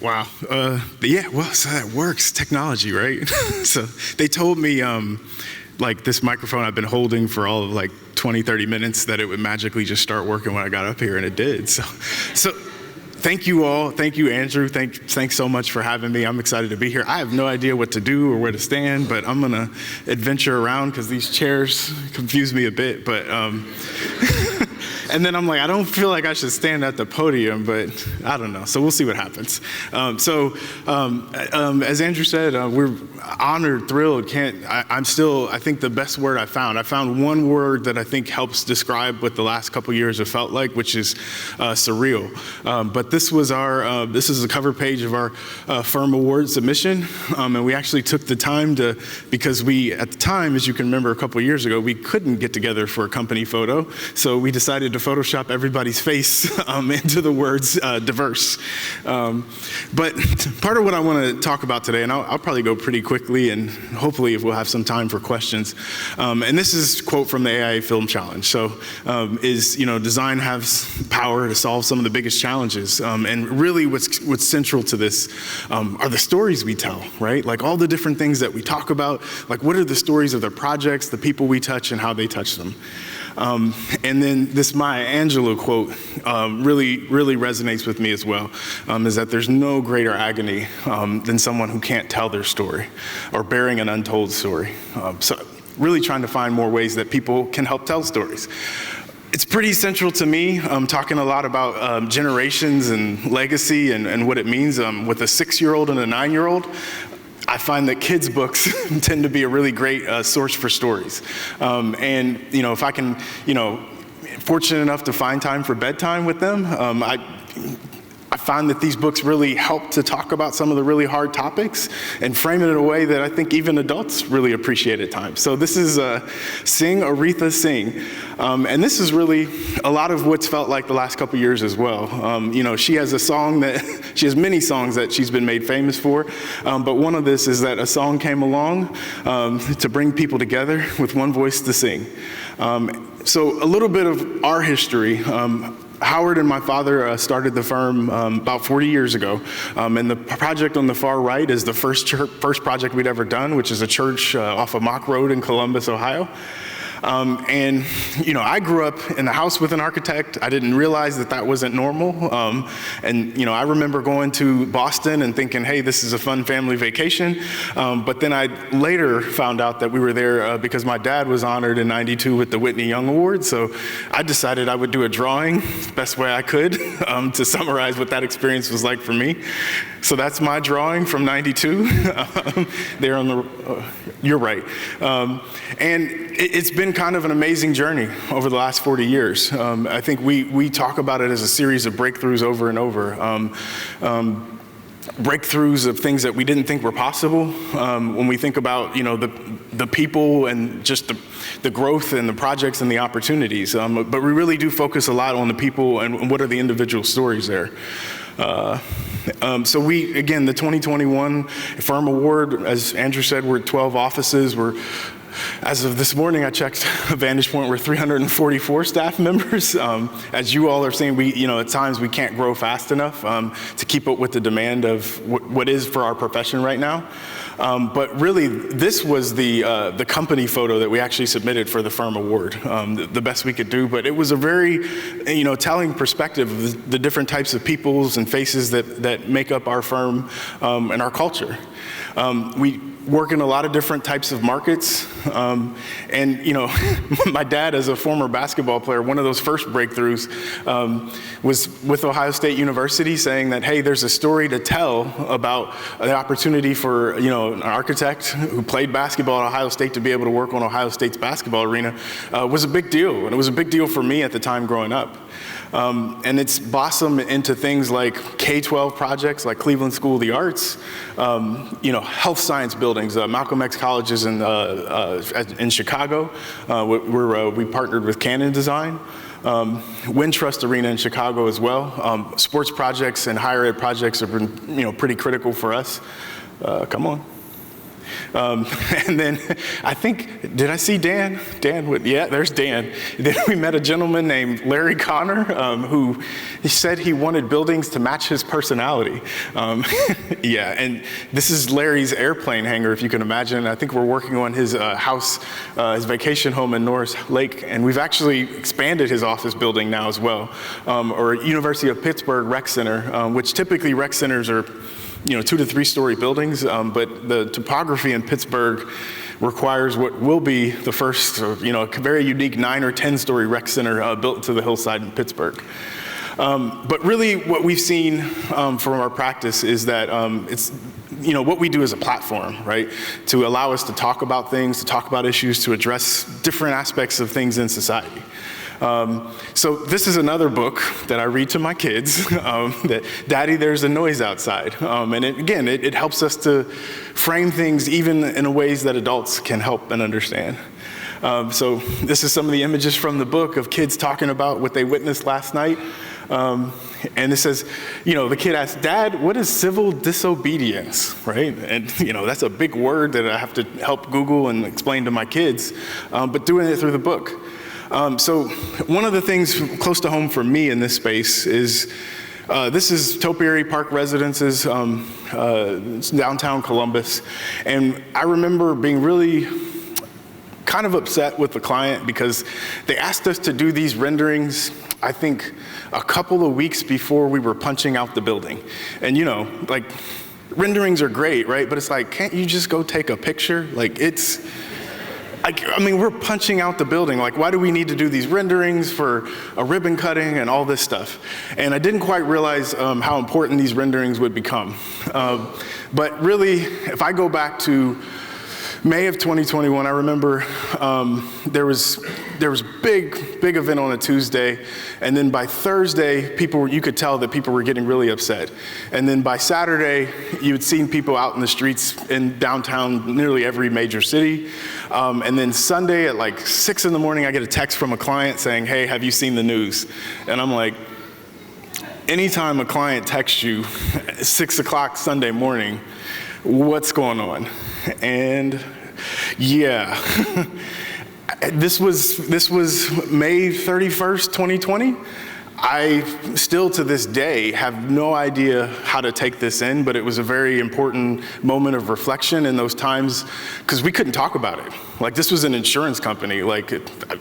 Wow. Yeah, well, so that works, technology, right? So they told me, like this microphone I've been holding for all of like 20, 30 minutes, that it would magically just start working when I got up here, and it did. So thank you all. Thank you, Andrew. Thanks so much for having me. I'm excited to be here. I have no idea what to do or where to stand, but I'm gonna adventure around because these chairs confuse me a bit, but and then I'm like, I don't feel like I should stand at the podium, but I don't know. So we'll see what happens. As Andrew said, we're honored, thrilled. I think the best word I found one word that I think helps describe what the last couple years have felt like, which is surreal. But this is the cover page of our firm award submission. And we actually took the time because at the time, as you can remember a couple years ago, we couldn't get together for a company photo. So we decided to Photoshop everybody's face into the words diverse. But part of what I want to talk about today, and I'll probably go pretty quickly, and hopefully we'll have some time for questions. And this is a quote from the AIA Film Challenge. So design has power to solve some of the biggest challenges. And really what's central to this are the stories we tell, right? Like all the different things that we talk about, like what are the stories of the projects, the people we touch, and how they touch them. And then this Maya Angelou quote really resonates with me as well, is that there's no greater agony than someone who can't tell their story or bearing an untold story. So really trying to find more ways that people can help tell stories. It's pretty central to me. I'm talking a lot about generations and legacy and what it means with a 6-year-old and a 9-year-old. I find that kids' books tend to be a really great source for stories. And, if I can, fortunate enough to find time for bedtime with them, I find that these books really help to talk about some of the really hard topics and frame it in a way that I think even adults really appreciate at times. So this is Sing, Aretha, Sing. And this is really a lot of what's felt like the last couple years as well. She has she has many songs that she's been made famous for, but one of this is that a song came along to bring people together with one voice to sing. So a little bit of our history. Howard and my father started the firm about 40 years ago, and the project on the far right is the first project we'd ever done, which is a church off of Mock Road in Columbus, Ohio. And I grew up in the house with an architect. I didn't realize that wasn't normal. I remember going to Boston and thinking, hey, this is a fun family vacation. But then I later found out that we were there because my dad was honored in '92 with the Whitney Young Award. So I decided I would do a drawing best way I could to summarize what that experience was like for me. So that's my drawing from '92. There on the, you're right. And it's been kind of an amazing journey over the last 40 years. I think we talk about it as a series of breakthroughs over and over. Breakthroughs of things that we didn't think were possible. When we think about, the people and just the growth and the projects and the opportunities. But we really do focus a lot on the people and what are the individual stories there. So again, the 2021 Firm Award, as Andrew said, we're at 12 offices. As of this morning, I checked a Vantage Point, we're 344 staff members. As you all are saying, at times we can't grow fast enough to keep up with the demand of what is for our profession right now. But really, this was the company photo that we actually submitted for the Firm Award, the best we could do. But it was a very, telling perspective of the different types of peoples and faces that make up our firm and our culture. We work in a lot of different types of markets. My dad, as a former basketball player, one of those first breakthroughs was with Ohio State University, saying that, hey, there's a story to tell about the opportunity for, an architect who played basketball at Ohio State to be able to work on Ohio State's basketball arena was a big deal. And it was a big deal for me at the time growing up. And it's blossomed into things like K-12 projects like Cleveland School of the Arts, health science buildings, Malcolm X colleges in Chicago, where we partnered with Canon Design, Wintrust Arena in Chicago as well. Sports projects and higher ed projects have been, pretty critical for us. Come on. And then I think, did I see Dan? Yeah, there's Dan. Then we met a gentleman named Larry Connor, who he said he wanted buildings to match his personality. Yeah, and this is Larry's airplane hangar, if you can imagine. I think we're working on his house, his vacation home in Norris Lake, and we've actually expanded his office building now as well, or University of Pittsburgh Rec Center, which typically rec centers are 2 to 3 story buildings, but the topography in Pittsburgh requires what will be the first, a very unique 9 or 10 story rec center built to the hillside in Pittsburgh. But really what we've seen from our practice is that it's, what we do as a platform, right? To allow us to talk about things, to talk about issues, to address different aspects of things in society. So this is another book that I read to my kids, that Daddy, there's a noise outside. And it helps us to frame things even in ways that adults can help and understand. So this is some of the images from the book of kids talking about what they witnessed last night. And it says, the kid asked, Dad, what is civil disobedience, right? And, that's a big word that I have to help Google and explain to my kids, but doing it through the book. So one of the things close to home for me in this space is, this is Topiary Park Residences, downtown Columbus. And I remember being really kind of upset with the client because they asked us to do these renderings, I think, a couple of weeks before we were punching out the building. And renderings are great, right? But it's like, can't you just go take a picture? We're punching out the building. Why do we need to do these renderings for a ribbon cutting and all this stuff? And I didn't quite realize how important these renderings would become. But really, if I go back to May of 2021, I remember there was big event on a Tuesday, and then by Thursday, you could tell that people were getting really upset. And then by Saturday, you had seen people out in the streets in downtown, nearly every major city. And then Sunday at 6 in the morning, I get a text from a client saying, hey, have you seen the news? And I'm like, anytime a client texts you at 6 o'clock Sunday morning, what's going on? And yeah, this was May 31st, 2020. I still to this day have no idea how to take this in, but it was a very important moment of reflection in those times because we couldn't talk about it. This was an insurance company.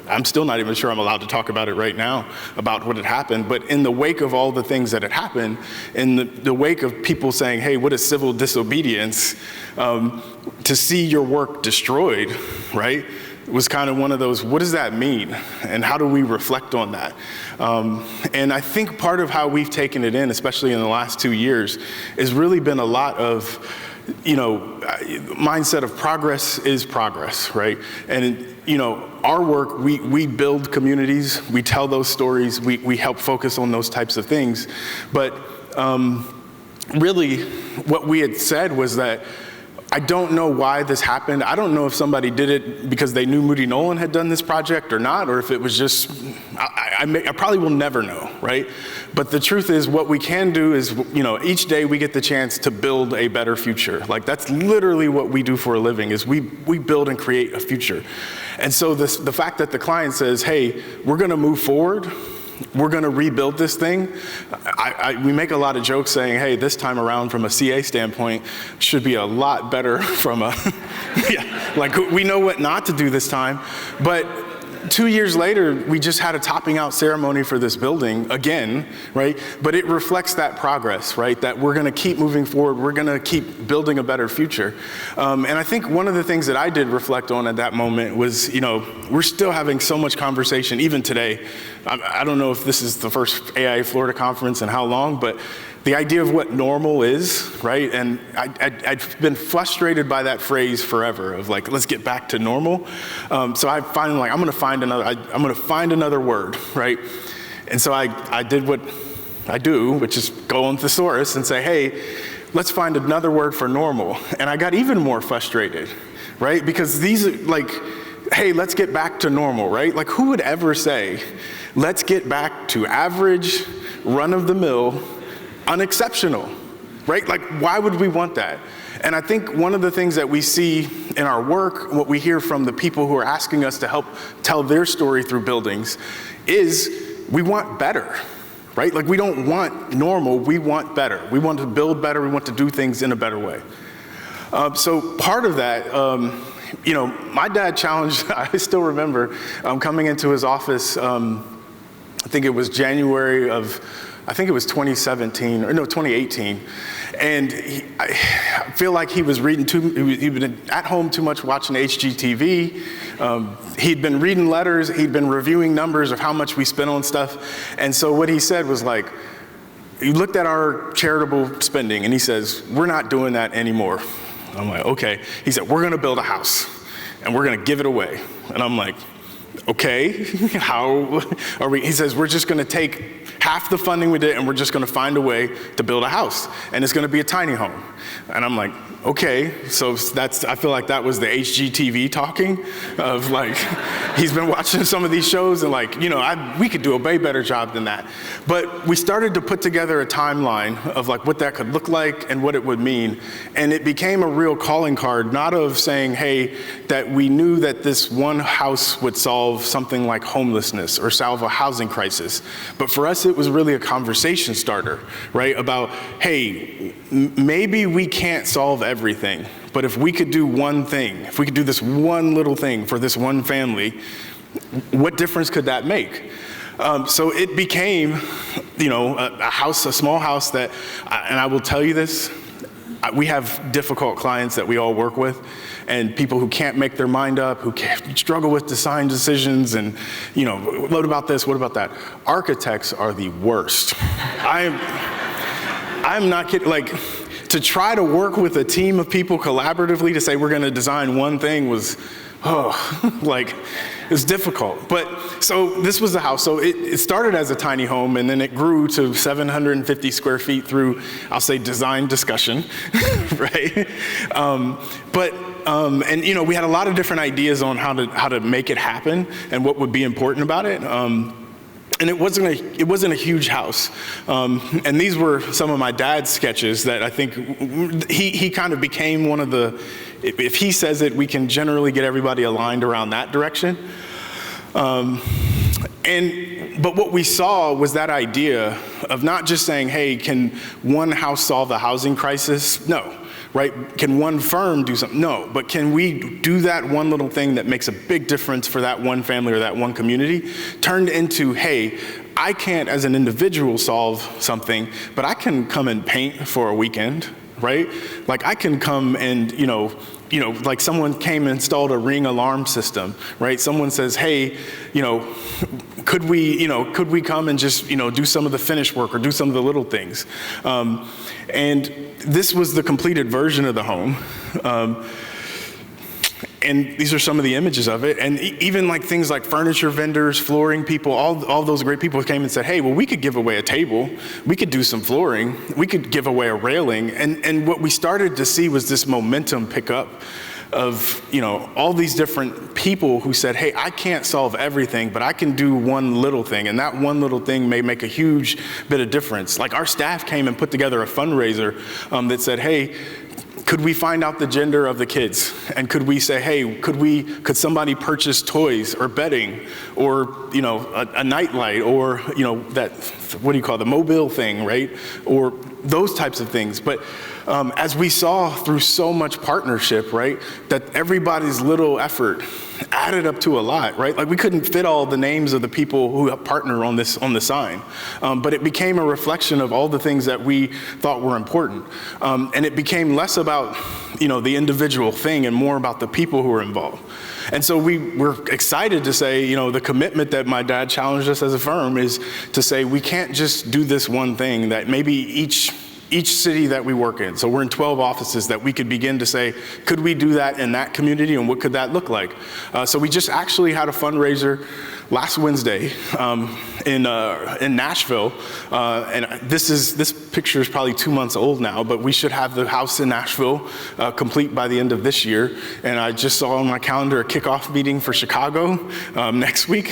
I'm still not even sure I'm allowed to talk about it right now, about what had happened. But in the wake of all the things that had happened, in the wake of people saying, hey, what is civil disobedience? To see your work destroyed, right? Was kind of one of those, what does that mean? And how do we reflect on that? And I think part of how we've taken it in, especially in the last 2 years, has really been a lot of, mindset of progress is progress, right? And, our work, we build communities, we tell those stories, we help focus on those types of things. But really, what we had said was that I don't know why this happened. I don't know if somebody did it because they knew Moody Nolan had done this project or not, or if it was just, I probably will never know, right? But the truth is what we can do is, each day we get the chance to build a better future. That's literally what we do for a living is we build and create a future. And so the fact that the client says, hey, we're gonna move forward, we're going to rebuild this thing. We make a lot of jokes saying, hey, this time around from a CA standpoint should be a lot better from a, we know what not to do this time. But 2 years later, we just had a topping out ceremony for this building again, right? But it reflects that progress, right? That we're going to keep moving forward. We're going to keep building a better future. And I think one of the things that I did reflect on at that moment was, we're still having so much conversation, even today. I don't know if this is the first AIA Florida conference in how long, but the idea of what normal is, right? And I'd been frustrated by that phrase forever of let's get back to normal. So I finally I'm gonna find another word, right? And so I did what I do, which is go on thesaurus and say, hey, let's find another word for normal. And I got even more frustrated, right? Because these are hey, let's get back to normal, right? Who would ever say, let's get back to average, run-of-the-mill, unexceptional, right? Why would we want that? And I think one of the things that we see in our work, what we hear from the people who are asking us to help tell their story through buildings, is we want better, right? Like, we don't want normal, we want better. We want to build better, we want to do things in a better way. So part of that, my dad challenged, I still remember coming into his office, I think it was January of, 2018. And I feel like he was reading he'd been at home too much watching HGTV. He'd been reading letters, he'd been reviewing numbers of how much we spent on stuff. And so what he said was like, he looked at our charitable spending and he says, we're not doing that anymore. I'm like, okay. He said, we're gonna build a house and we're gonna give it away. And I'm like, okay, how are we? He says, we're just gonna take half the funding we did and we're just gonna find a way to build a house. And it's gonna be a tiny home. And I'm like, okay, so I feel like that was the HGTV talking of like, he's been watching some of these shows and like, we could do a way better job than that. But we started to put together a timeline of like what that could look like and what it would mean. And it became a real calling card, not of saying, hey, that we knew that this one house would solve something like homelessness or solve a housing crisis. But for us, it was really a conversation starter, right? About, hey, maybe we can't solve everything, but if we could do one thing, if we could do this one little thing for this one family, what difference could that make? So it became, a small house that, and I will tell you this, we have difficult clients that we all work with, and people who can't make their mind up, who struggle with design decisions, and what about this, what about that? Architects are the worst. I'm not kidding. Like, to try to work with a team of people collaboratively to say we're going to design one thing was, it was difficult. But so this was the house. So it started as a tiny home, and then it grew to 750 square feet through, I'll say, design discussion, right? We had a lot of different ideas on how to make it happen and what would be important about it. And it wasn't a huge house. And these were some of my dad's sketches that I think he kind of became one of the, if he says it, we can generally get everybody aligned around that direction. But what we saw was that idea of not just saying, hey, can one house solve the housing crisis? No. Right? Can one firm do something? No, but can we do that one little thing that makes a big difference for that one family or that one community? Turned into, hey, I can't as an individual solve something, but I can come and paint for a weekend, right? Like I can come and, like someone came and installed a Ring alarm system, right? Someone says, hey, could we come and just, do some of the finish work or do some of the little things? And this was the completed version of the home. And these are some of the images of it. And even like things like furniture vendors, flooring people, all those great people came and said, hey, well, we could give away a table. We could do some flooring. We could give away a railing. And what we started to see was this momentum pick up of, all these different people who said, hey, I can't solve everything, but I can do one little thing. And that one little thing may make a huge bit of difference. Like our staff came and put together a fundraiser that said, hey, could we find out the gender of the kids? And could we say, hey, could somebody purchase toys or bedding or, a nightlight or, that, what do you call it, the mobile thing, right? Or those types of things. But as we saw through so much partnership, right, that everybody's little effort added up to a lot, right? Like we couldn't fit all the names of the people who partner on the sign, but it became a reflection of all the things that we thought were important, and it became less about the individual thing and more about the people who were involved. And so we were excited to say, the commitment that my dad challenged us as a firm is to say we can't just do this one thing, that maybe each city that we work in, so we're in 12 offices, that we could begin to say, could we do that in that community and what could that look like? So we just actually had a fundraiser last Wednesday in Nashville, and this picture is probably 2 months old now, but we should have the house in Nashville complete by the end of this year. And I just saw on my calendar a kickoff meeting for Chicago next week.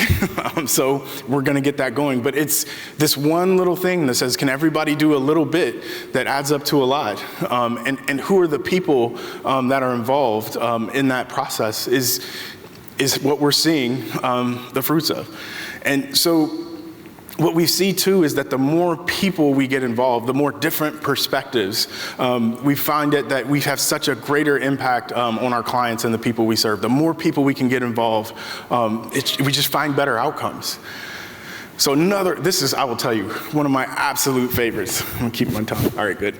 So we're going to get that going. But it's this one little thing that says, can everybody do a little bit, that adds up to a lot? And who are the people that are involved in that process is what we're seeing the fruits of. And so what we see too is that the more people we get involved, the more different perspectives, we find that we have such a greater impact on our clients and the people we serve. The more people we can get involved, we just find better outcomes. So this is, I will tell you, one of my absolute favorites. I'm gonna keep my tongue. All right, good.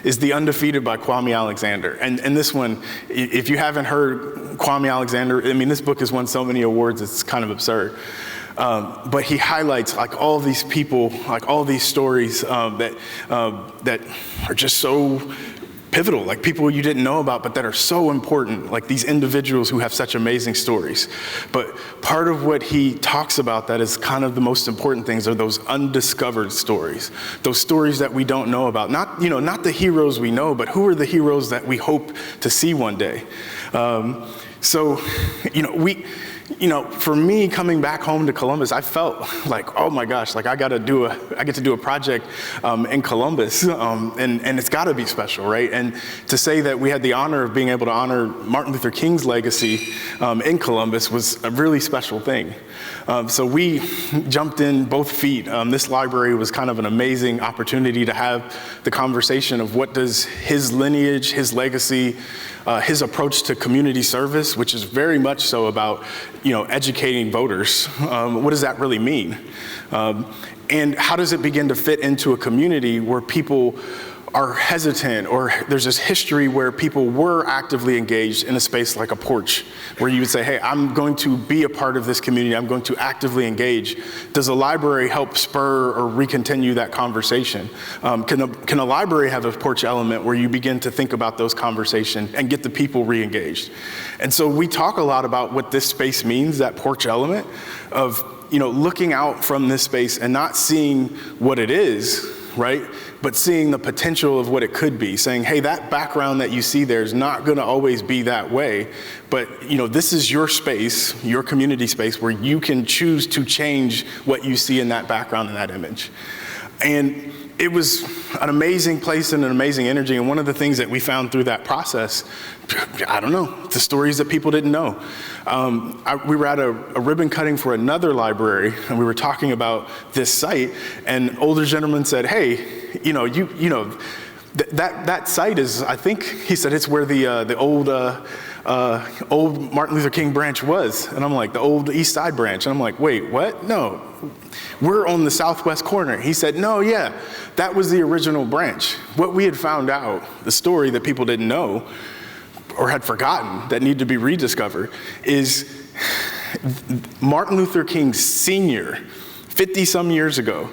Is the Undefeated by Kwame Alexander. And this one, if you haven't heard Kwame Alexander, I mean, this book has won so many awards, it's kind of absurd. But he highlights like all these people, like all these stories that are just so pivotal, like people you didn't know about, but that are so important, like these individuals who have such amazing stories. But part of what he talks about that is kind of the most important things are those undiscovered stories, those stories that we don't know about. Not the heroes we know, but who are the heroes that we hope to see one day. For me coming back home to Columbus, I felt like, oh my gosh, like I get to do a project in Columbus, and it's got to be special, right? And to say that we had the honor of being able to honor Martin Luther King's legacy in Columbus was a really special thing. So we jumped in both feet. This library was kind of an amazing opportunity to have the conversation of what does his lineage, his legacy, his approach to community service, which is very much so about, educating voters. What does that really mean? And how does it begin to fit into a community where people are hesitant, or there's this history where people were actively engaged in a space like a porch, where you would say, hey, I'm going to be a part of this community, I'm going to actively engage. Does a library help spur or recontinue that conversation? Can a library have a porch element where you begin to think about those conversations and get the people re-engaged? And so we talk a lot about what this space means, that porch element of looking out from this space and not seeing what it is, right? But seeing the potential of what it could be, saying, hey, that background that you see there is not gonna always be that way, but this is your space, your community space, where you can choose to change what you see in that background and that image. And it was an amazing place and an amazing energy. And one of the things that we found through that process, I don't know, the stories that people didn't know. We were at a ribbon cutting for another library, and we were talking about this site, and an older gentleman said, hey, that site is, I think, he said it's where the old Martin Luther King branch was. And I'm like, the old East Side branch. And I'm like, wait, what? No, we're on the southwest corner. He said, no, yeah, that was the original branch. What we had found out, the story that people didn't know or had forgotten that needed to be rediscovered, is Martin Luther King Sr., 50-some years ago,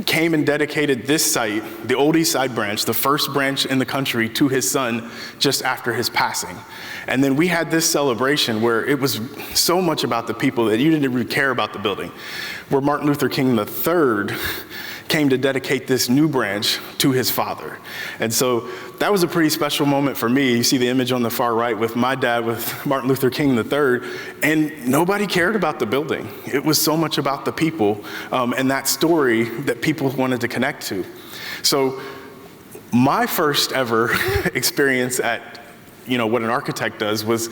came and dedicated this site, the old East Side branch, the first branch in the country, to his son just after his passing. And then we had this celebration where it was so much about the people that you didn't really care about the building, where Martin Luther King III came to dedicate this new branch to his father. And so that was a pretty special moment for me. You see the image on the far right with my dad with Martin Luther King III, and nobody cared about the building. It was so much about the people and that story that people wanted to connect to. So my first ever experience at what an architect does was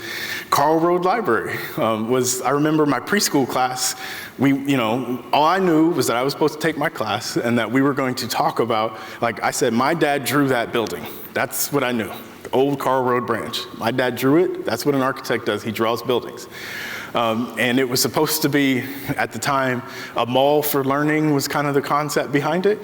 Carl Road Library. I remember my preschool class, all I knew was that I was supposed to take my class and that we were going to talk about, like I said, my dad drew that building. That's what I knew, the old Carl Road branch. My dad drew it. That's what an architect does. He draws buildings. And it was supposed to be, at the time, a mall for learning was kind of the concept behind it.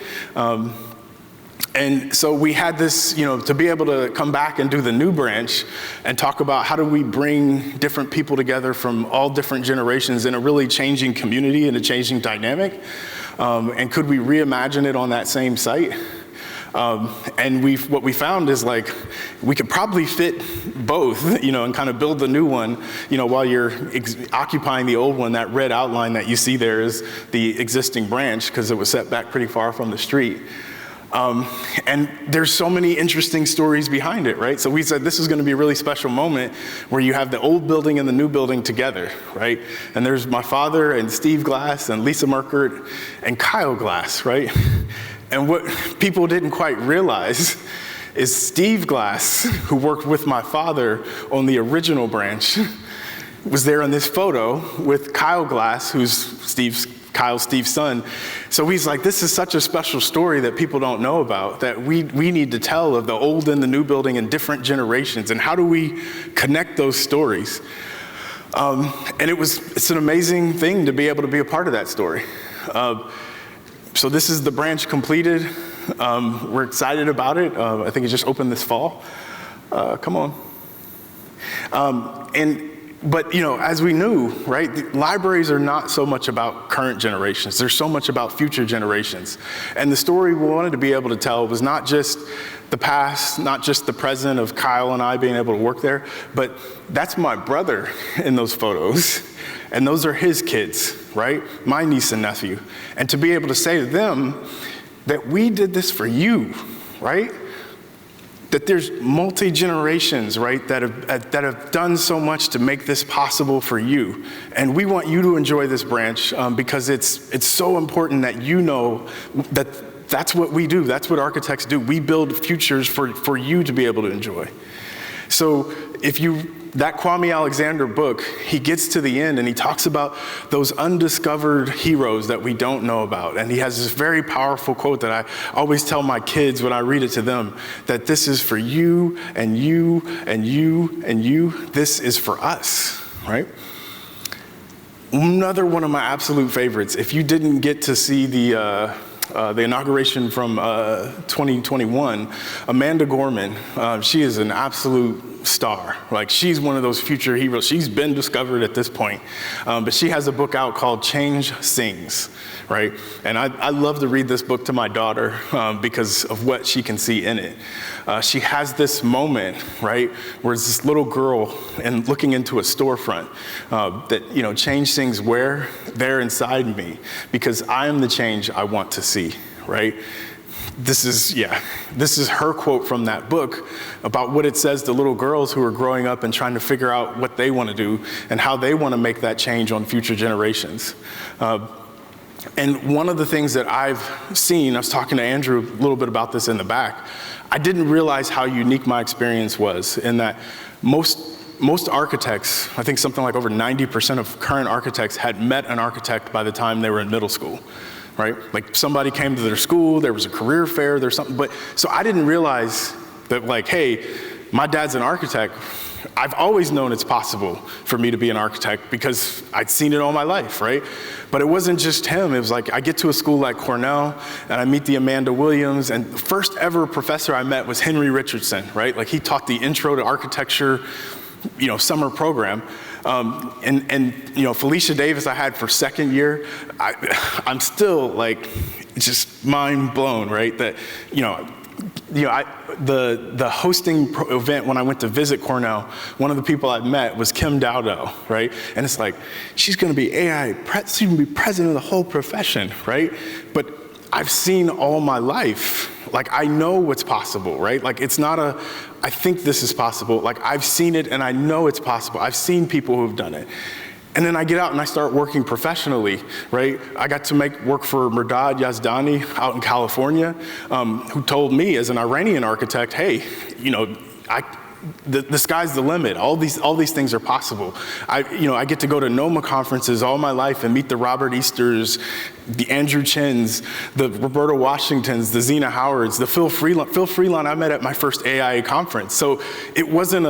And so we had this, to be able to come back and do the new branch and talk about how do we bring different people together from all different generations in a really changing community and a changing dynamic. And could we reimagine it on that same site? And what we found is like, we could probably fit both, and kind of build the new one, while you're occupying the old one. That red outline that you see there is the existing branch, because it was set back pretty far from the street. And there's so many interesting stories behind it, right? So we said this is going to be a really special moment where you have the old building and the new building together, right? And there's my father and Steve Glass and Lisa Merkert and Kyle Glass, right? And what people didn't quite realize is Steve Glass, who worked with my father on the original branch, was there in this photo with Kyle Glass, who's Kyle's Steve's son. So he's like, this is such a special story that people don't know about, that we need to tell, of the old and the new building in different generations. And how do we connect those stories? And it's an amazing thing to be able to be a part of that story. So this is the branch completed. We're excited about it. I think it just opened this fall. Come on. But as we knew, right, the libraries are not so much about current generations. They're so much about future generations. And the story we wanted to be able to tell was not just the past, not just the present of Kyle and I being able to work there, but that's my brother in those photos. And those are his kids, right? My niece and nephew. And to be able to say to them that we did this for you, right? That there's multi-generations, right, that have done so much to make this possible for you. And we want you to enjoy this branch because it's so important that you know that that's what we do. That's what architects do. We build futures for you to be able to enjoy. So that Kwame Alexander book, he gets to the end and he talks about those undiscovered heroes that we don't know about. And he has this very powerful quote that I always tell my kids when I read it to them, that this is for you and you and you and you. This is for us, right? Another one of my absolute favorites, if you didn't get to see the inauguration from 2021, Amanda Gorman, she is an absolute star. Like, she's one of those future heroes. She's been discovered at this point. But she has a book out called Change Sings, right? And I love to read this book to my daughter because of what she can see in it. She has this moment, right, where it's this little girl and looking into a storefront that, change sings where? There inside me, because I am the change I want to see, right? This is her quote from that book about what it says to little girls who are growing up and trying to figure out what they want to do and how they want to make that change on future generations. And one of the things that I've seen, I was talking to Andrew a little bit about this in the back, I didn't realize how unique my experience was in that most architects, I think something like over 90% of current architects had met an architect by the time they were in middle school. Right? Like, somebody came to their school, there was a career fair, there's something, but so I didn't realize that, like, hey, my dad's an architect. I've always known it's possible for me to be an architect because I'd seen it all my life, right? But it wasn't just him. It was like, I get to a school like Cornell and I meet the Amanda Williams, and the first ever professor I met was Henry Richardson, right? Like, he taught the Intro to Architecture, summer program. Felicia Davis I had for second year. I'm still like just mind blown, right? That, the hosting event when I went to visit Cornell, one of the people I met was Kim Dowdell, right? And it's like, she's going to be she's going to be president of the whole profession, right? But I've seen all my life. Like, I know what's possible, right? Like, it's not I think this is possible. Like, I've seen it and I know it's possible. I've seen people who've done it. And then I get out and I start working professionally, right? I got to work for Mehrdad Yazdani out in California, who told me as an Iranian architect, hey, the sky's the limit. All these things are possible. I get to go to NOMA conferences all my life and meet the Robert Easters, the Andrew Chins, the Roberta Washingtons, the Zena Howards, the Phil Freelon I met at my first AIA conference. So it wasn't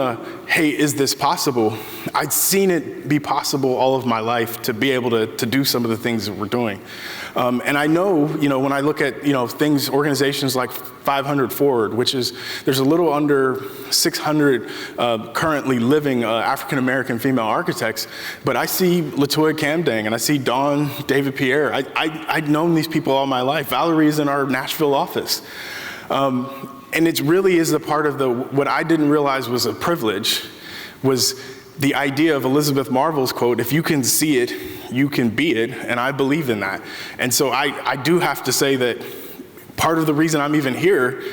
hey, is this possible? I'd seen it be possible all of my life to be able to do some of the things that we're doing. And I know, when I look at, organizations like 500 Forward, which is, there's a little under 600 currently living African-American female architects, but I see Latoya Camdang and I see Dawn David Pierre. I'd known these people all my life. Valerie's in our Nashville office. And it really is a part of what I didn't realize was a privilege, was the idea of Elizabeth Marvel's quote, if you can see it, you can be it, and I believe in that. And so I do have to say that part of the reason I'm even here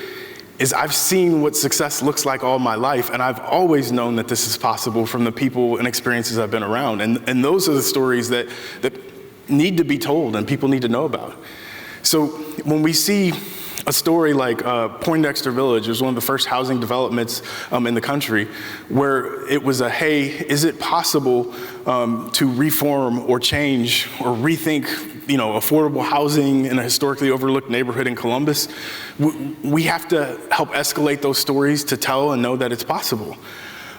is I've seen what success looks like all my life, and I've always known that this is possible from the people and experiences I've been around. And those are the stories that need to be told and people need to know about. So when we see a story like Poindexter Village, it was one of the first housing developments in the country, where it was hey, is it possible to reform or change or rethink, affordable housing in a historically overlooked neighborhood in Columbus? We have to help escalate those stories to tell and know that it's possible.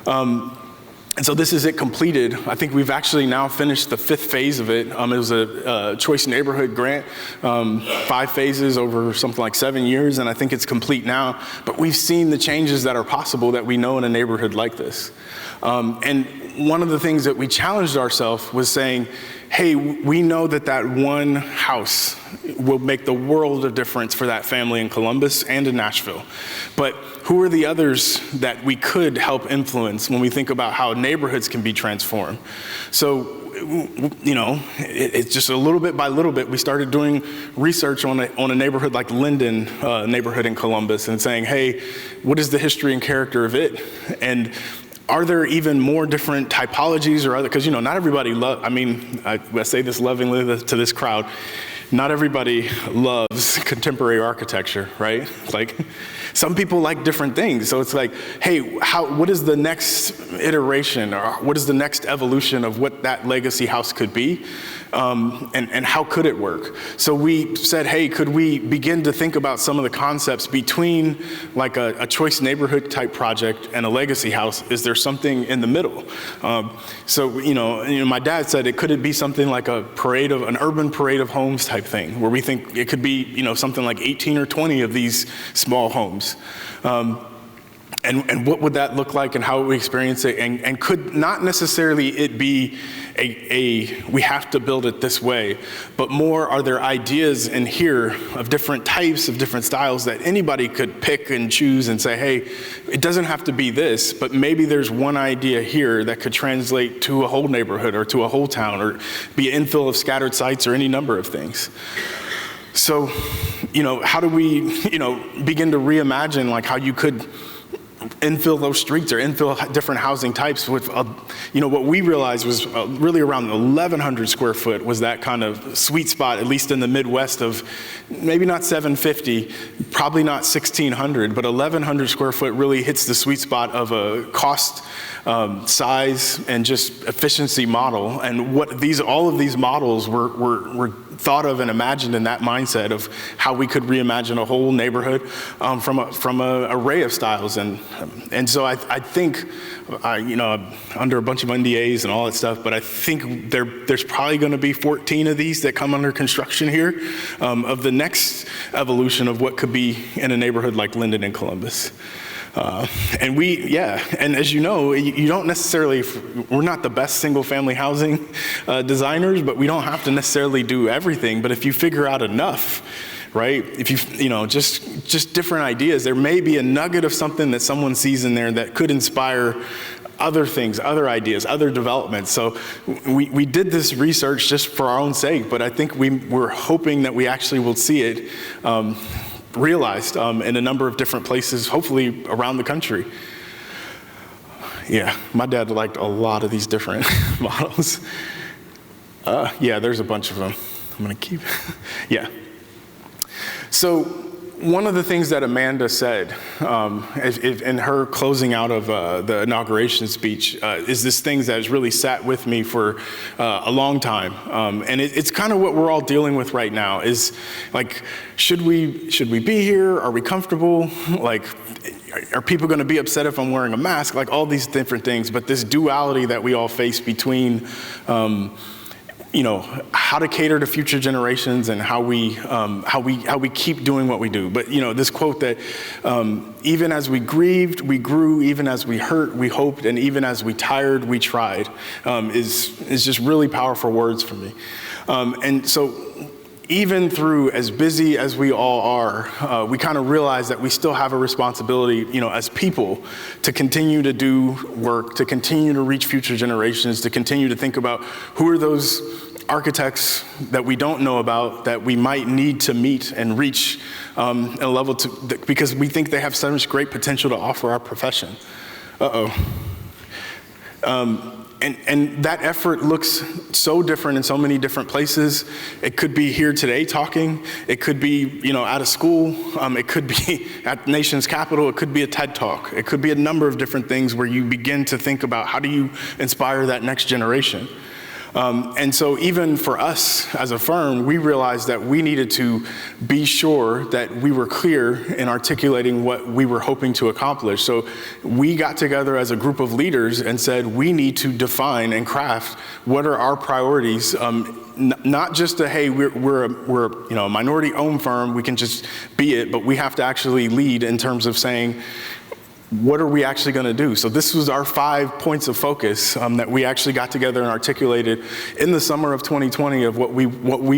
And so this is it completed. I think we've actually now finished the 5th phase of it. It was a choice neighborhood grant, 5 phases over something like 7 years, and I think it's complete now. But we've seen the changes that are possible that we know in a neighborhood like this. And one of the things that we challenged ourselves was saying, hey, we know that one house will make the world of difference for that family in Columbus and in Nashville. But who are the others that we could help influence when we think about how neighborhoods can be transformed? So, it's just a little bit by little bit, we started doing research on a neighborhood like Linden neighborhood in Columbus and saying, hey, what is the history and character of it? And are there even more different typologies or other, because not everybody I say this lovingly to this crowd, not everybody loves contemporary architecture, right? Like, some people like different things. So it's like, hey, what is the next iteration, or what is the next evolution of what that legacy house could be? And how could it work? So we said, hey, could we begin to think about some of the concepts between like a choice neighborhood type project and a legacy house? Is there something in the middle? So my dad said, could it be something like an urban parade of homes type thing, where we think it could be, something like 18 or 20 of these small homes. And what would that look like, and how would we experience it? And could not necessarily it be we have to build it this way, but more, are there ideas in here of different types, of different styles that anybody could pick and choose and say, hey, it doesn't have to be this, but maybe there's one idea here that could translate to a whole neighborhood or to a whole town, or be an infill of scattered sites, or any number of things. So, how do we, begin to reimagine like how you could infill those streets or infill different housing types with, what we realized was really around 1,100 square foot was that kind of sweet spot, at least in the Midwest, of maybe not 750, probably not 1,600, but 1,100 square foot really hits the sweet spot of a cost, size, and just efficiency model. And all of these models were thought of and imagined in that mindset of how we could reimagine a whole neighborhood from an array of styles. And so I think, under a bunch of NDAs and all that stuff, but I think there's probably going to be 14 of these that come under construction here, of the next evolution of what could be in a neighborhood like Linden and Columbus. And as you know, you don't necessarily, we're not the best single family housing designers, but we don't have to necessarily do everything. But if you figure out enough, right? If just different ideas, there may be a nugget of something that someone sees in there that could inspire other things, other ideas, other developments. So we did this research just for our own sake, but I think we're hoping that we actually will see it realized in a number of different places, hopefully around the country. Yeah, my dad liked a lot of these different models. There's a bunch of them. I'm gonna keep, yeah. So one of the things that Amanda said in her closing out of the inauguration speech is this thing that has really sat with me for a long time. And it's kind of what we're all dealing with right now is like, should we be here? Are we comfortable? Like, are people going to be upset if I'm wearing a mask? Like all these different things, but this duality that we all face between how to cater to future generations and how we keep doing what we do. But this quote that even as we grieved, we grew, even as we hurt, we hoped, and even as we tired, we tried, is just really powerful words for me. And so even through as busy as we all are, we kind of realize that we still have a responsibility, as people, to continue to do work, to continue to reach future generations, to continue to think about who are those architects that we don't know about that we might need to meet and reach a level because we think they have so much great potential to offer our profession. And that effort looks so different in so many different places. It could be here today talking. It could be, out of school. It could be at the nation's capital. It could be a TED Talk. It could be a number of different things where you begin to think about how do you inspire that next generation. And so even for us as a firm, we realized that we needed to be sure that we were clear in articulating what we were hoping to accomplish. So we got together as a group of leaders and said, we need to define and craft what are our priorities, not just hey, we're a minority-owned firm, we can just be it, but we have to actually lead in terms of saying, what are we actually going to do? So this was our 5 points of focus that we actually got together and articulated in the summer of 2020 of what we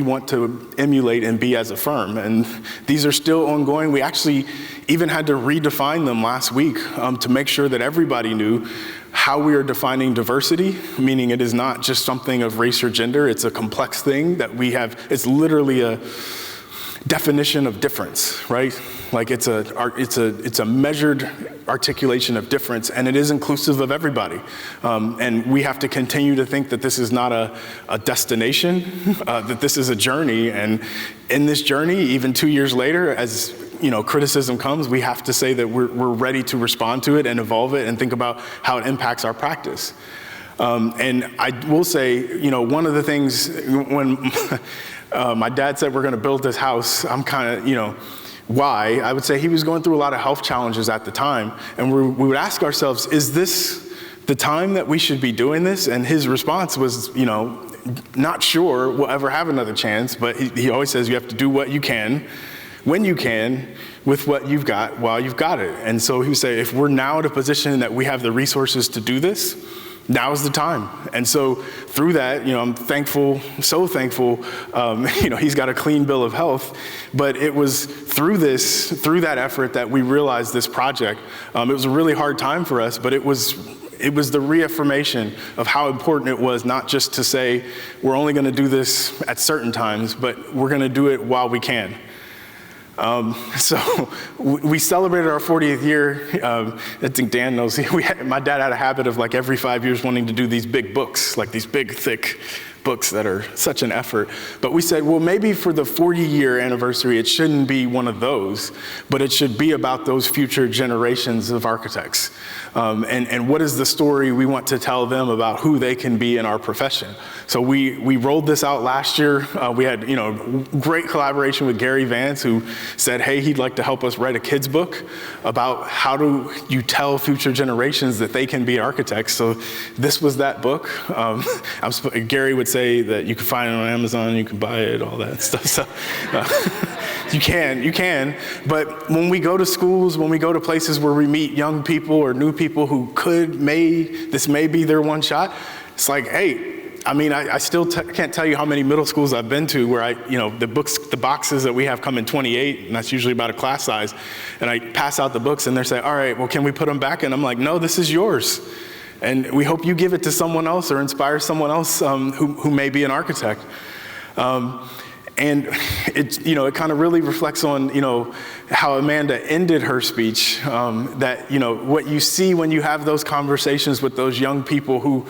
want to emulate and be as a firm. And these are still ongoing. We actually even had to redefine them last week to make sure that everybody knew how we are defining diversity, meaning it is not just something of race or gender. It's a complex thing that we have. It's literally a definition of difference, right? Like it's a measured articulation of difference, and it is inclusive of everybody. And we have to continue to think that this is not a destination, that this is a journey. And in this journey, even 2 years later, as criticism comes, we have to say that we're ready to respond to it and evolve it and think about how it impacts our practice. And I will say, one of the things when my dad said we're going to build this house, I'm kind of, why? I would say he was going through a lot of health challenges at the time, and we would ask ourselves, is this the time that we should be doing this? And his response was, not sure we'll ever have another chance, but he always says you have to do what you can, when you can, with what you've got while you've got it. And so he would say, if we're now at a position that we have the resources to do this, now is the time. And so through that, I'm thankful, so thankful, he's got a clean bill of health, but it was through that effort that we realized this project. It was a really hard time for us, but it was the reaffirmation of how important it was not just to say, we're only gonna do this at certain times, but we're gonna do it while we can. So we celebrated our 40th year. I think Dan knows, my dad had a habit of like every 5 years wanting to do these big books, like these big, thick books that are such an effort. But we said, well, maybe for the 40-year anniversary, it shouldn't be one of those, but it should be about those future generations of architects. And what is the story we want to tell them about who they can be in our profession? So we rolled this out last year. We had, great collaboration with Gary Vance, who said, hey, he'd like to help us write a kid's book about how do you tell future generations that they can be architects. So this was that book. Gary would say that you can find it on Amazon, you can buy it, all that stuff. So you can. But when we go to schools, when we go to places where we meet young people or new people who this may be their one shot, it's like, hey, I still can't tell you how many middle schools I've been to where the boxes that we have come in 28, and that's usually about a class size, and I pass out the books and they're saying, all right, well, can we put them back? And I'm like, no, this is yours. And we hope you give it to someone else or inspire someone else who may be an architect. And it kind of really reflects on, how Amanda ended her speech, that, what you see when you have those conversations with those young people who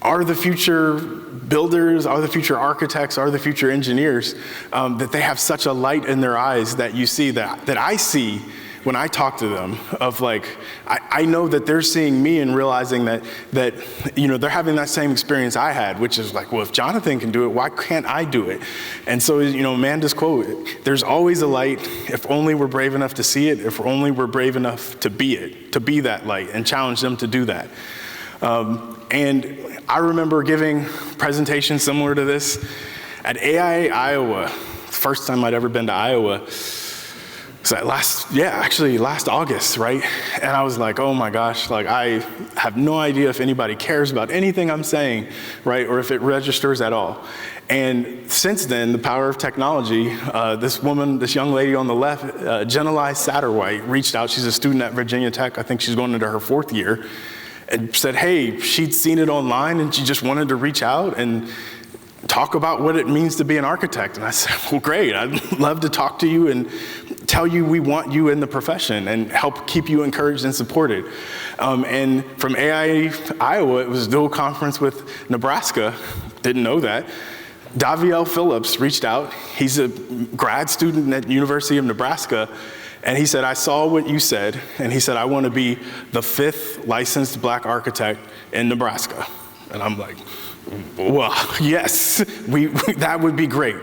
are the future builders, are the future architects, are the future engineers, that they have such a light in their eyes that you see that I see when I talk to them of like, I know that they're seeing me and realizing that they're having that same experience I had, which is like, well, if Jonathan can do it, why can't I do it? And so, Amanda's quote, there's always a light if only we're brave enough to see it, if only we're brave enough to be it, to be that light and challenge them to do that. And I remember giving presentations similar to this at AIA Iowa, the first time I'd ever been to Iowa. So last August, right? And I was like, oh my gosh, like I have no idea if anybody cares about anything I'm saying, right? Or if it registers at all. And since then, the power of technology, this young lady on the left, Jenelai Satterwhite, reached out. She's a student at Virginia Tech. I think she's going into her 4th year. And said, hey, she'd seen it online and she just wanted to reach out and talk about what it means to be an architect. And I said, well, great. I'd love to talk to you and tell you we want you in the profession and help keep you encouraged and supported. And from AIA, Iowa, it was a dual conference with Nebraska. Didn't know that. Daviel Phillips reached out. He's a grad student at University of Nebraska. And he said, I saw what you said. And he said, I want to be the 5th licensed Black architect in Nebraska. And I'm like, well, yes, that would be great.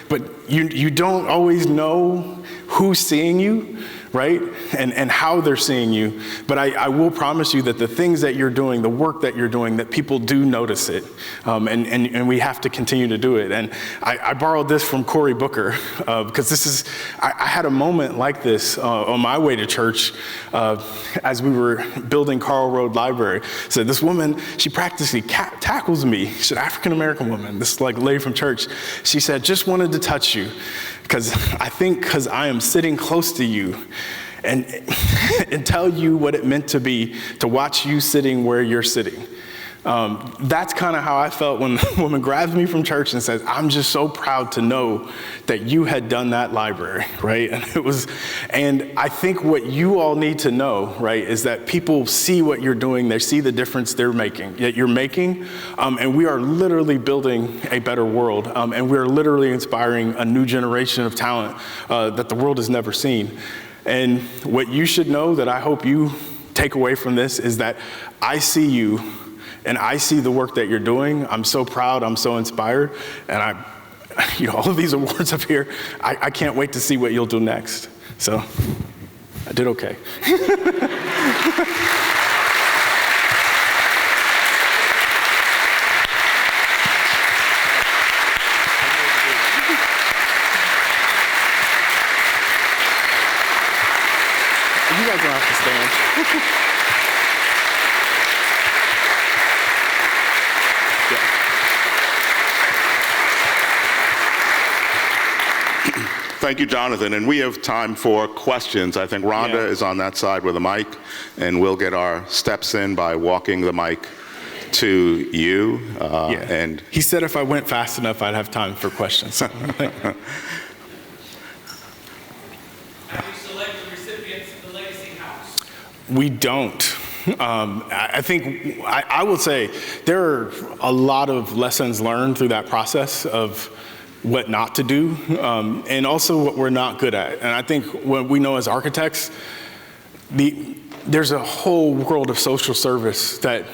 But you don't always know who's seeing you, right? And how they're seeing you. But I will promise you that the things that you're doing, the work that you're doing, that people do notice it. And we have to continue to do it. And I borrowed this from Cory Booker, because I had a moment like this on my way to church as we were building Carl Road Library. So this woman, she practically tackles me. She's an African-American woman, this like lady from church. She said, just wanted to touch you, because I am sitting close to you and tell you what it meant to be to watch you sitting where you're sitting. That's kind of how I felt when the woman grabs me from church and says, I'm just so proud to know that you had done that library, right? And I think what you all need to know, right, is that people see what you're doing, they see the difference you're making, and we are literally building a better world, and we are literally inspiring a new generation of talent that the world has never seen. And what you should know that I hope you take away from this is that I see you, and I see the work that you're doing. I'm so proud, I'm so inspired, and all of these awards up here, I can't wait to see what you'll do next. So, I did okay. You guys don't have to stand. Thank you, Jonathan. And we have time for questions. I think Rhonda is on that side with a mic, and we'll get our steps in by walking the mic to you. And he said if I went fast enough, I'd have time for questions. How do you select the recipients of the Legacy House? We don't. I think I will say there are a lot of lessons learned through that process of what not to do, and also what we're not good at. And I think what we know as architects, there's a whole world of social service that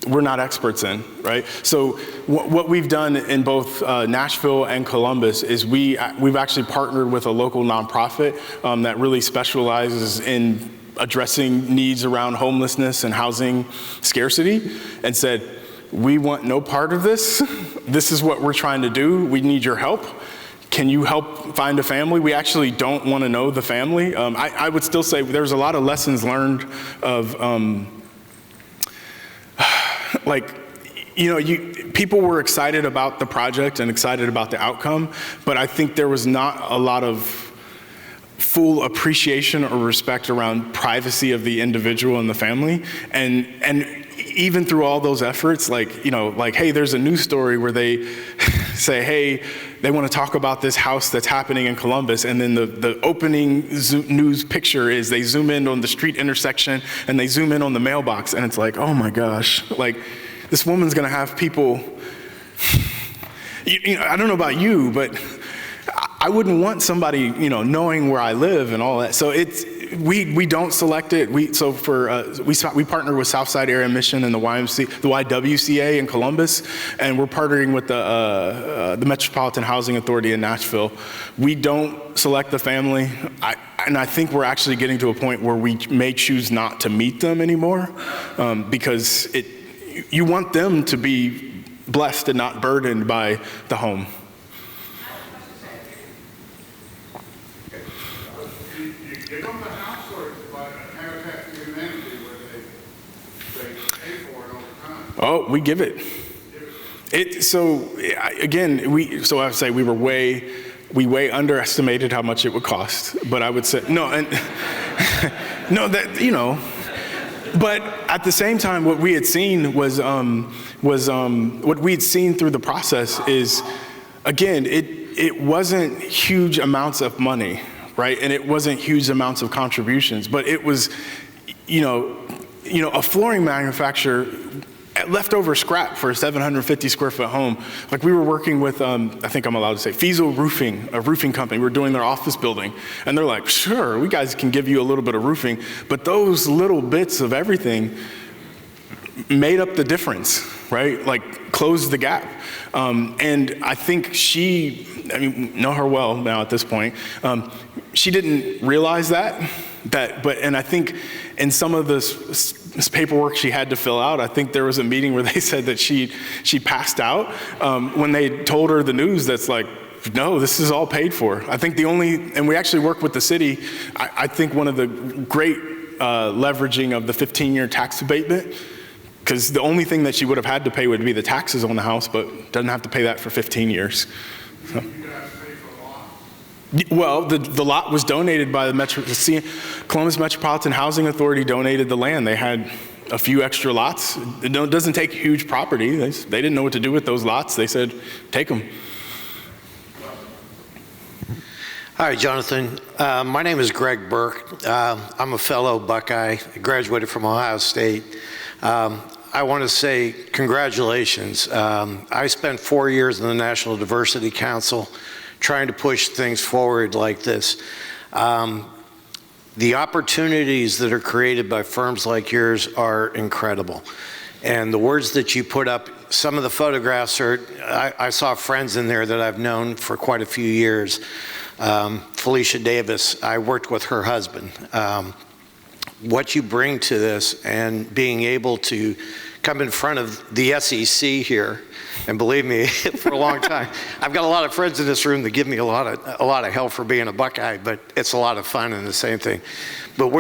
we're not experts in, right? So what we've done in both Nashville and Columbus is we've actually partnered with a local nonprofit that really specializes in addressing needs around homelessness and housing scarcity, and said, we want no part of this. This is what we're trying to do. We need your help. Can you help find a family? We actually don't want to know the family. I would still say there's a lot of lessons learned of, people were excited about the project and excited about the outcome, but I think there was not a lot of full appreciation or respect around privacy of the individual and the family. And even through all those efforts, hey, there's a news story where they say, hey, they want to talk about this house that's happening in Columbus, and then the opening news picture is they zoom in on the street intersection and they zoom in on the mailbox, and it's like, oh my gosh, this woman's gonna have people, I don't know about you, but I wouldn't want somebody, knowing where I live and all that. So we don't select it. We partner with Southside Area Mission and the YWCA in Columbus, and we're partnering with the Metropolitan Housing Authority in Nashville. We don't select the family, and I think we're actually getting to a point where we may choose not to meet them anymore, because you want them to be blessed and not burdened by the home. but Habitat for Humanity, where they pay for it over time. Oh, we give it. So I would say we way underestimated how much it would cost. But I would say no, and no, that But at the same time, what we had seen was what we had seen through the process is, again, it wasn't huge amounts of money, right? And it wasn't huge amounts of contributions, but it was, a flooring manufacturer, leftover scrap for a 750 square foot home. Like we were working with, I think I'm allowed to say, Fiesel Roofing, a roofing company. We're doing their office building. And they're like, sure, we guys can give you a little bit of roofing. But those little bits of everything made up the difference, right? Like closed the gap. And I think know her well now at this point. She didn't realize that, and I think in some of this paperwork she had to fill out, I think there was a meeting where they said that she passed out when they told her the news. That's like, no, this is all paid for. I think and we actually work with the city. I think one of the great leveraging of the 15-year tax abatement, because the only thing that she would have had to pay would be the taxes on the house, but doesn't have to pay that for 15 years. So. Well, the lot was donated by the Columbus Metropolitan Housing Authority donated the land. They had a few extra lots. It doesn't take huge property. They didn't know what to do with those lots. They said, take them. Hi, Jonathan. My name is Greg Burke. I'm a fellow Buckeye. I graduated from Ohio State. I want to say congratulations. I spent 4 years in the National Diversity Council trying to push things forward like this. The opportunities that are created by firms like yours are incredible. And the words that you put up, some of the photographs I saw friends in there that I've known for quite a few years. Felicia Davis, I worked with her husband. What you bring to this and being able to come in front of the SEC here, and believe me, for a long time, I've got a lot of friends in this room that give me a lot of hell for being a Buckeye, but it's a lot of fun and the same thing. But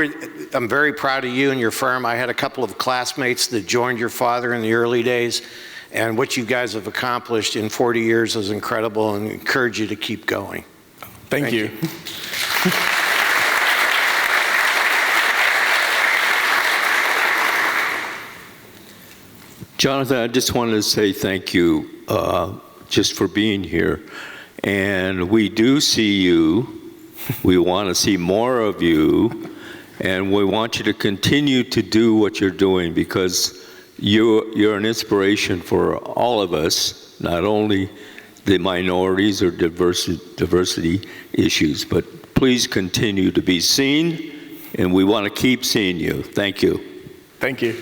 I'm very proud of you and your firm. I had a couple of classmates that joined your father in the early days, and what you guys have accomplished in 40 years is incredible, and I encourage you to keep going. Thank you. Jonathan, I just wanted to say thank you just for being here. And we do see you. We want to see more of you. And we want you to continue to do what you're doing, because you're an inspiration for all of us, not only the minorities or diversity issues, but please continue to be seen, and we want to keep seeing you. Thank you. Thank you.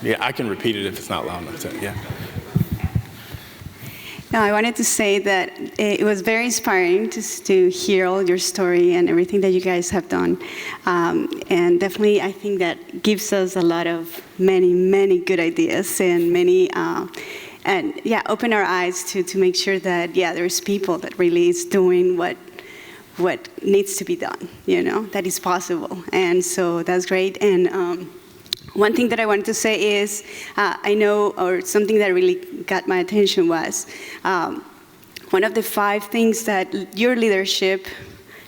Yeah, I can repeat it if it's not loud enough. Yeah. No, I wanted to say that it was very inspiring to hear all your story and everything that you guys have done. And definitely, I think that gives us a lot of many good ideas and open our eyes to make sure that, there's people that really is doing what needs to be done, that is possible. And so that's great. And one thing that I wanted to say is, something that really got my attention was, one of the 5 things that your leadership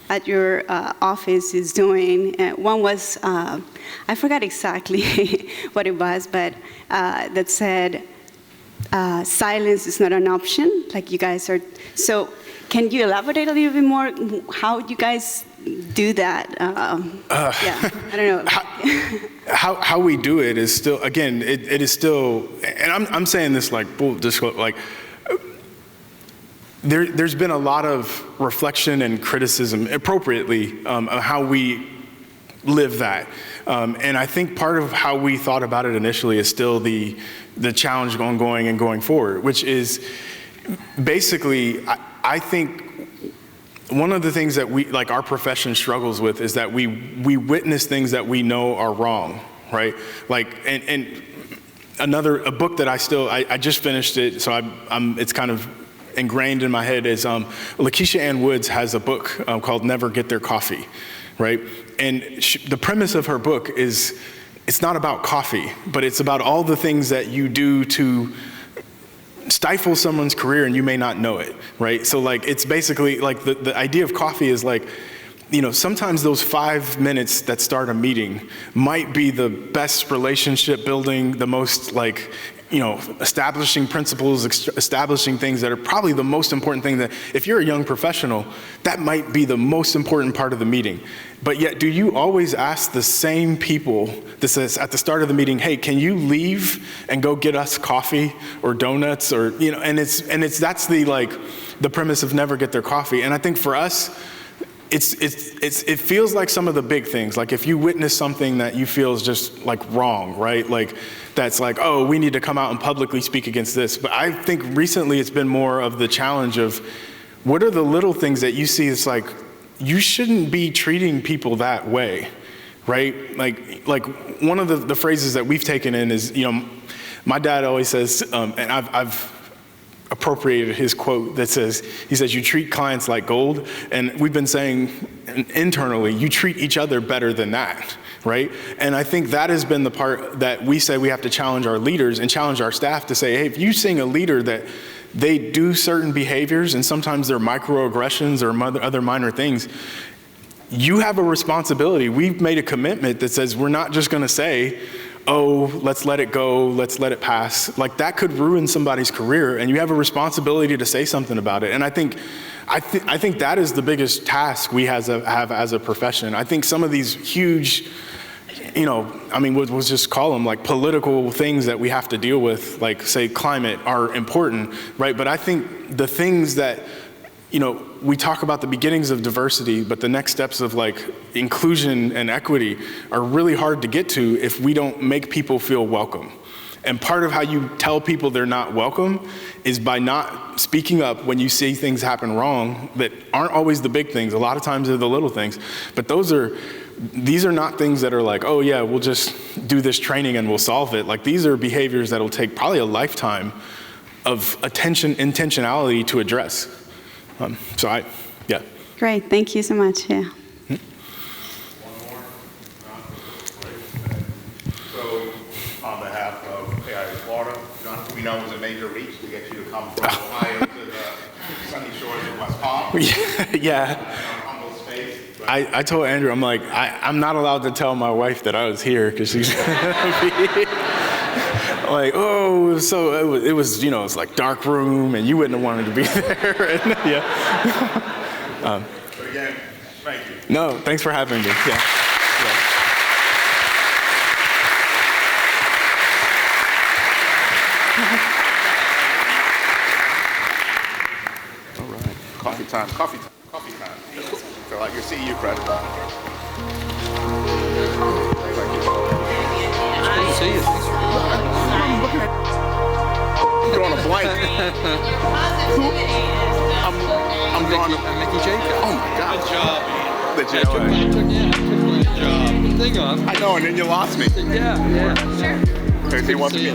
at your office is doing, one was, I forgot exactly what it was, but that said, silence is not an option, like you guys are. So can you elaborate a little bit more how you guys do that? I don't know. How we do it is still, again, it is still, and I'm saying this there's been a lot of reflection and criticism, appropriately, of how we live that. And I think part of how we thought about it initially is still the challenge going forward, which is basically, I think one of the things that our profession struggles with is that we witness things that we know are wrong, right? And a book that I just finished it, so it's kind of ingrained in my head is Lakeisha Ann Woods has a book called Never Get Their Coffee, right? And the premise of her book is it's not about coffee, but it's about all the things that you do to stifle someone's career and you may not know it, right? So like it's basically like the idea of coffee is like, you know, sometimes those 5 minutes that start a meeting might be the best relationship building, the most like, you know, establishing principles, establishing things that are probably the most important thing that if you're a young professional, that might be the most important part of the meeting. But yet, do you always ask the same people that says at the start of the meeting, hey, can you leave and go get us coffee or donuts or, you know, and that's the premise of Never Get Their Coffee. And I think for us, it feels like some of the big things, like if you witness something that you feel is just like wrong, right? Like that's like, oh, we need to come out and publicly speak against this. But I think recently it's been more of the challenge of what are the little things that you see it's like, you shouldn't be treating people that way, right? Like one of the phrases that we've taken in is, you know, my dad always says, and I've appropriated his quote that says, he says, you treat clients like gold. And we've been saying internally, you treat each other better than that, right? And I think that has been the part that we say we have to challenge our leaders and challenge our staff to say, hey, if you're seeing a leader that they do certain behaviors and sometimes they're microaggressions or other minor things, you have a responsibility. We've made a commitment that says we're not just gonna say, oh, let's let it go, let's let it pass. Like that could ruin somebody's career and you have a responsibility to say something about it. And I think that is the biggest task we have as a profession. I think some of these huge, you know, I mean, we'll just call them like political things that we have to deal with, like say climate are important, right? But I think the things that, you know, we talk about the beginnings of diversity, but the next steps of like inclusion and equity are really hard to get to if we don't make people feel welcome. And part of how you tell people they're not welcome is by not speaking up when you see things happen wrong that aren't always the big things. A lot of times they're the little things, but these are not things that are like, oh yeah, we'll just do this training and we'll solve it. Like these are behaviors that'll take probably a lifetime of intentionality to address. Yeah. Great, thank you so much, yeah. One more. So, on behalf of AI Florida, Jonathan, we know it was a major reach to get you to come from Ohio to the sunny shores of West Palm. Yeah. Humble space. I told Andrew, I'm like, I'm not allowed to tell my wife that I was here because she's like, oh, so it was, you know, it's like dark room and you wouldn't have wanted to be there. And, yeah. But again, thank you. No, thanks for having me. Yeah. All right. Coffee time. Fill out your CEU credit. See you. You're on a blank. I'm drawing a... I'm Mickey Jacob. Oh my God. Good job. The jail. Good job. Hang on. I know, and then you lost me. Yeah. Okay, he wants me.